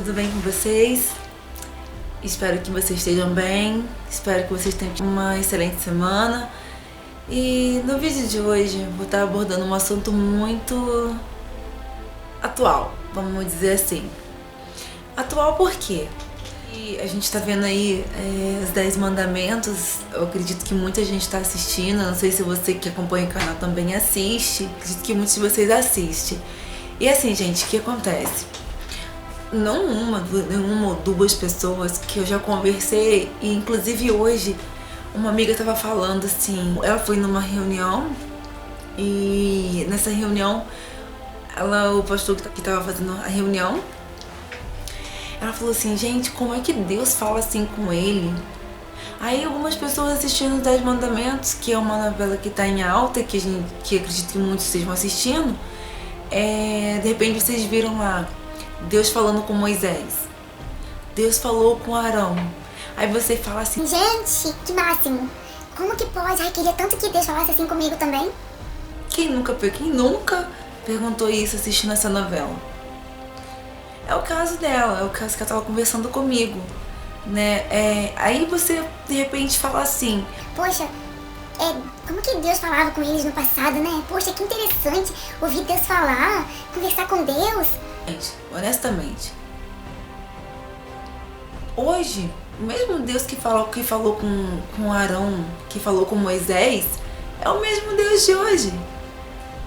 tudo bem com vocês? Espero que vocês estejam bem, espero que vocês tenham uma excelente semana. E no vídeo de hoje vou estar abordando um assunto muito atual, vamos dizer assim. Atual por quê? E a gente tá vendo aí os 10 mandamentos, eu acredito que muita gente tá assistindo, não sei se você que acompanha o canal também assiste, acredito que muitos de vocês assistem. E assim, gente, o que acontece? Não uma ou duas pessoas que eu já conversei, e inclusive hoje uma amiga tava falando assim, ela foi numa reunião e nessa reunião o pastor que tava fazendo a reunião, ela falou assim, gente, como é que Deus fala assim com ele? Aí algumas pessoas assistindo os 10 Mandamentos, que é uma novela que tá em alta, que acredito que muitos estejam assistindo, de repente vocês viram lá Deus falando com Moisés, Deus falou com Arão. Aí você fala assim, gente, que máximo, como que pode? Ai, queria tanto que Deus falasse assim comigo também. Quem nunca perguntou isso assistindo essa novela? É o caso dela, é o caso que ela tava conversando comigo, né? Aí você de repente fala assim, poxa, como que Deus falava com eles no passado, né? Poxa, que interessante ouvir Deus falar, conversar com Deus. Gente, honestamente, hoje, o mesmo Deus que falou com Arão, que falou com Moisés, é o mesmo Deus de hoje,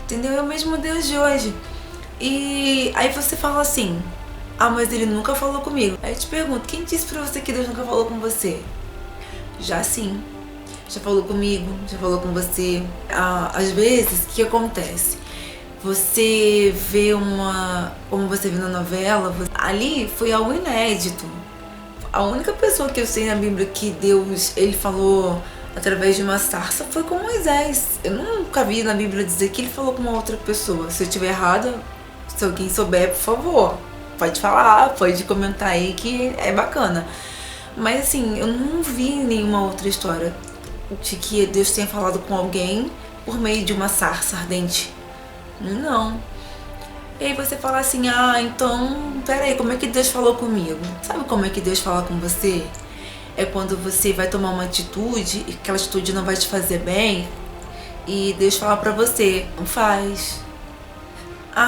entendeu? É o mesmo Deus de hoje. E aí você fala assim, mas ele nunca falou comigo. Aí eu te pergunto, quem disse pra você que Deus nunca falou com você? Já sim, já falou comigo, já falou com você. Às vezes, o que acontece? Você vê como você viu na novela, ali foi algo inédito. A única pessoa que eu sei na Bíblia que Deus, ele falou através de uma sarça foi com Moisés. Eu nunca vi na Bíblia dizer que ele falou com uma outra pessoa. Se eu estiver errada, se alguém souber, por favor, pode falar, pode comentar aí que é bacana. Mas assim, eu não vi nenhuma outra história de que Deus tenha falado com alguém por meio de uma sarça ardente. Não. E aí você fala assim, então, peraí, como é que Deus falou comigo? Sabe como é que Deus fala com você? É quando você vai tomar uma atitude e aquela atitude não vai te fazer bem e Deus fala pra você, não faz.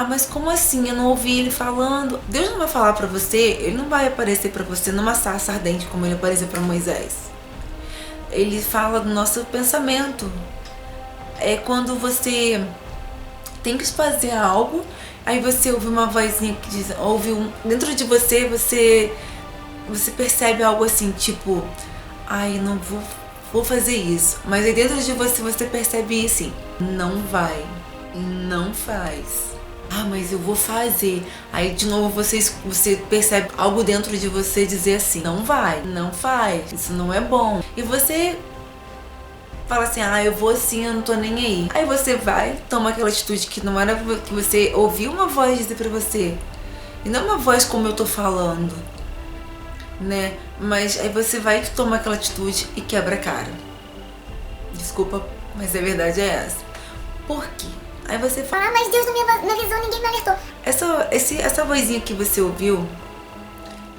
Mas como assim? Eu não ouvi ele falando. Deus não vai falar pra você, ele não vai aparecer pra você numa sarça ardente como ele apareceu pra Moisés. Ele fala do nosso pensamento. É quando você tem que fazer algo, aí você ouve uma vozinha que diz, dentro de você, você percebe algo assim, tipo, não vou fazer isso. Mas aí dentro de você percebe assim, não vai, não faz. Mas eu vou fazer. Aí de novo você percebe algo dentro de você dizer assim, não vai, não faz, isso não é bom. E você fala assim, eu vou sim, eu não tô nem aí. Aí você vai, toma aquela atitude que não era que você ouviu uma voz dizer pra você. E não uma voz como eu tô falando, né? Mas aí você vai e toma aquela atitude e quebra a cara. Desculpa, mas a verdade é essa. Por quê? Aí você fala, mas Deus não me avisou, ninguém me alertou. Essa vozinha que você ouviu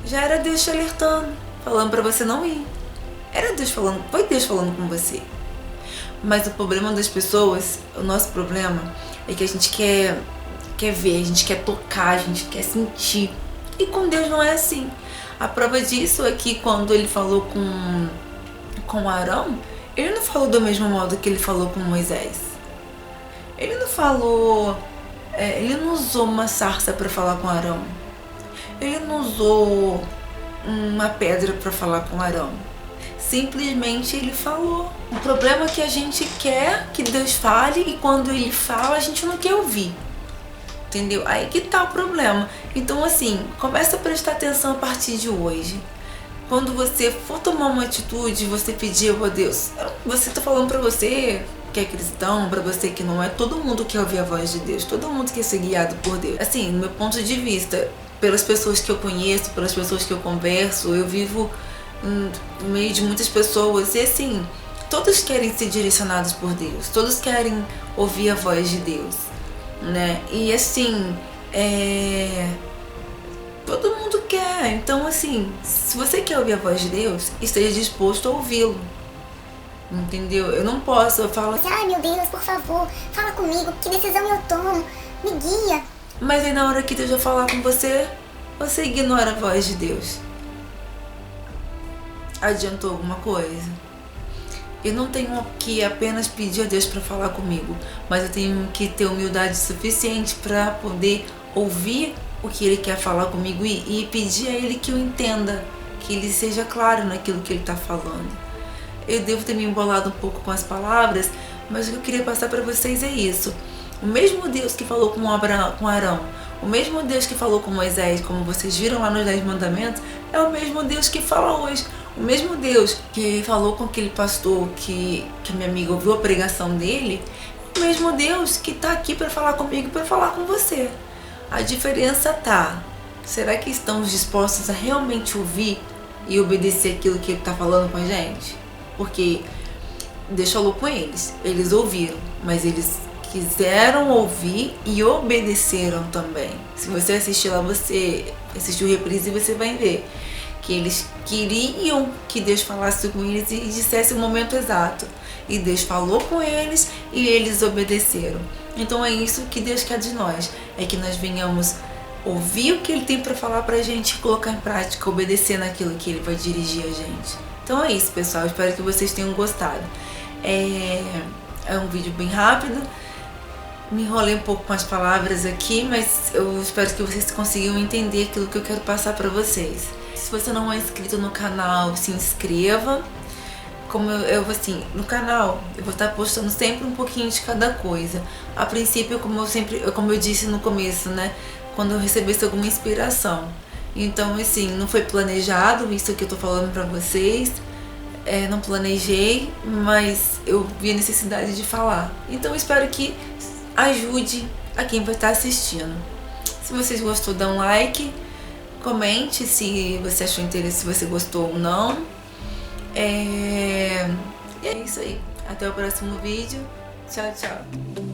já era Deus te alertando, falando pra você não ir. Era Deus falando, foi Deus falando com você. Mas o problema das pessoas, o nosso problema é que a gente quer ver, a gente quer tocar, a gente quer sentir. E com Deus não é assim. A prova disso é que quando ele falou com Arão, ele não falou do mesmo modo que ele falou com Moisés. Ele não falou, ele não usou uma sarça para falar com Arão. Ele não usou uma pedra para falar com Arão. Simplesmente ele falou. O problema é que a gente quer que Deus fale e quando ele fala a gente não quer ouvir. Entendeu? Aí que tá o problema. Então assim, começa a prestar atenção a partir de hoje. Quando você for tomar uma atitude, você pedir a Deus, você tá falando pra você que é cristão, pra você que não é, todo mundo quer ouvir a voz de Deus, todo mundo quer ser guiado por Deus. Assim, no meu ponto de vista, pelas pessoas que eu conheço, pelas pessoas que eu converso, eu vivo no meio de muitas pessoas e assim, todos querem ser direcionados por Deus, todos querem ouvir a voz de Deus, né? E assim, Todo mundo quer. Então, assim, se você quer ouvir a voz de Deus, esteja disposto a ouvi-lo. Entendeu? Eu não posso, eu falo assim, Ai, meu Deus, por favor, fala comigo, que decisão eu tomo, me guia. mas aí na hora que Deus vai falar com você, você ignora a voz de Deus. Adiantou alguma coisa? Eu não tenho que apenas pedir a Deus para falar comigo, mas eu tenho que ter humildade suficiente para poder ouvir o que Ele quer falar comigo e pedir a Ele que eu entenda, que Ele seja claro naquilo que Ele está falando. Eu devo ter me embolado um pouco com as palavras, mas o que eu queria passar para vocês é isso. O mesmo Deus que falou com Arão, o mesmo Deus que falou com Moisés, como vocês viram lá nos 10 mandamentos, é o mesmo Deus que fala hoje. O mesmo Deus que falou com aquele pastor que minha amiga ouviu a pregação dele, é o mesmo Deus que está aqui para falar comigo e para falar com você. A diferença tá, será que estamos dispostos a realmente ouvir e obedecer aquilo que Ele está falando com a gente? Porque Deus falou com eles ouviram, mas eles quiseram ouvir e obedeceram também. Se você assistir lá, você assistiu reprise e você vai ver que eles queriam que Deus falasse com eles e dissesse o momento exato. E Deus falou com eles e eles obedeceram. Então é isso que Deus quer de nós, é que nós venhamos ouvir o que Ele tem para falar pra gente e colocar em prática, obedecer naquilo que Ele vai dirigir a gente. Então é isso, pessoal, espero que vocês tenham gostado. É um vídeo bem rápido, me enrolei um pouco com as palavras aqui, mas eu espero que vocês consigam entender aquilo que eu quero passar para vocês. Se você não é inscrito no canal, se inscreva. Como eu assim, no canal eu vou estar postando sempre um pouquinho de cada coisa. A princípio, como eu disse no começo, né, quando eu recebesse alguma inspiração. Então, assim, não foi planejado isso que eu tô falando pra vocês. Não planejei, mas eu vi a necessidade de falar. Então, eu espero que ajude a quem vai estar assistindo. Se vocês gostou, dá um like. Comente se você achou interessante, se você gostou ou não. E é isso aí. Até o próximo vídeo. Tchau, tchau.